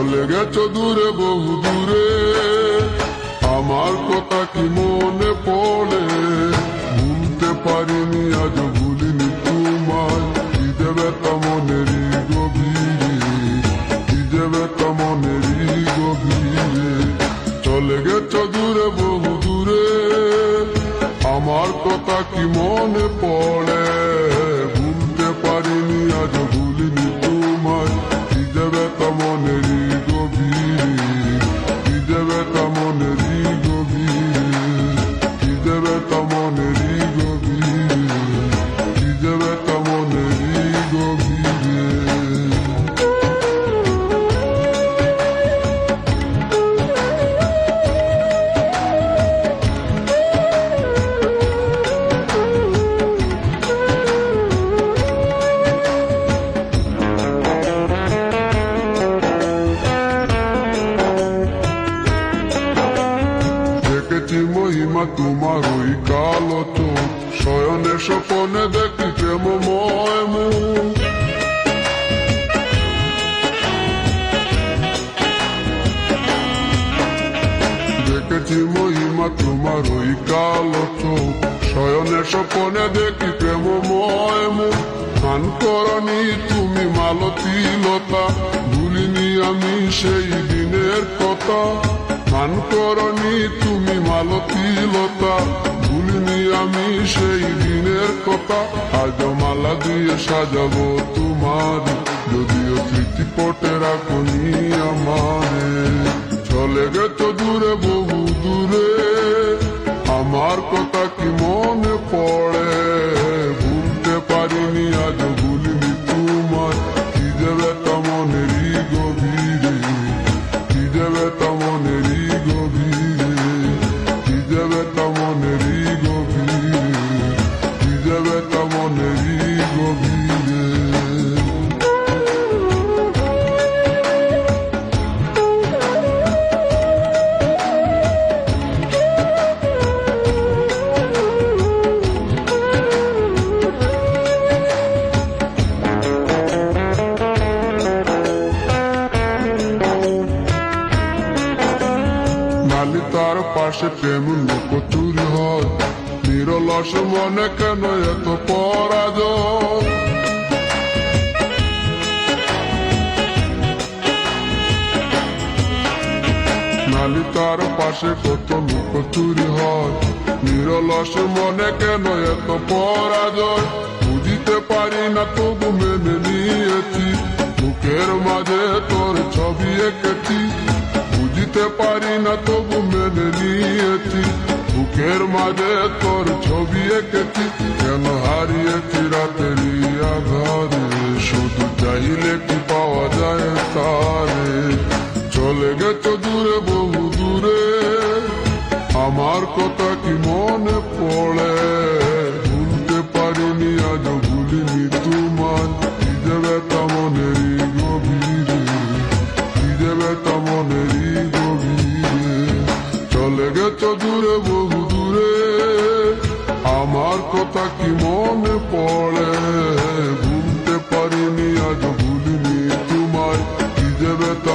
চলে গেছো দূরে বহু দূরে, আমার কথা কি মনে পড়ে? ভুলতে পারিনি আজ ভুলিনি তোমায়, কি দেবে তা মনেরই গভীরে, কি দেবে তা মনেরই গভীরে। চলে গেছো দূরে বহু দূরে, আমার কথা কি মনে পড়ে? ভুলতে পারিনি আজ ভুলিনি তোমায়, কি দেবে তা মনেরই গভীরে, কি দেবে তা মনেরই গভীরে, কি দেবে তা মনেরই গভীরে, কি দেবে তা মনেরই গভীরে। দেখেছি মহিমা তোমার ওই কালো চোখ, শয়নে স্বপনে দেখি প্রেমময় মুখ। দেখেছি মহিমা তোমার ওই কালো চোখ, শয়নে স্বপনে দেখি প্রেমময় মুখ। গান করনি তুমি মালতী লতা, ভুলিনি আমি সেই দিনের কথা। গান করনি তুমি মালতী লতা, ভুলিনি আমি সেই দিনের কথা। আজ মালা দিয়ে সাজাবো তোমার, যদিও স্মৃতি পটে রাখনি আমারে। চলে গেছো দূরে বহু দূরে, আমার কথা কি মনে পড়ে? ভুলতে পারিনি আজ ভুলিনি তোমায়, কি দেবে তা মনেরই গভীরে, কি দেবে তা মনেরই গভীরে, কি দেবে তা মনেরই গভীরে, কি দেবে তা মনেরই গভীরে। তার পাশে প্রেম লুকোচুরি হয়, নিরলস মনে কেন এত পরাজয়? নালি তার পাশে কত লুকোচুরি হয়, নিরলস মনে কেন এত পরাজয়? বুঝিতে পারি না তবু মেনে নিয়েছি, বুকের মাঝে তোর ছবি এঁকেছি। বুঝতে পারি না তবু মেনে নিয়েছি, বুকের মাঝে তোর ছবি এঁকেছি। কেন হারিয়েছি রাতেরই আধারে, শুধু চাইলে কি পাওয়া যায় তারে? চলে গেছো দূরে বহু দূরে, আমার কথা কি মনে পড়ে? ভুলতে পারিনি আজ ভুলিনি তোমায়, কি দেবে তা মনেরই গভীরে, কি দেবে তা মনেরই গভীরে। চলে গেছো দূরে বহু দূরে, আমার কথা কি মনে পড়ে? ভুলতে পারিনি আজ ভুলিনি তোমায়, কি দেবে তা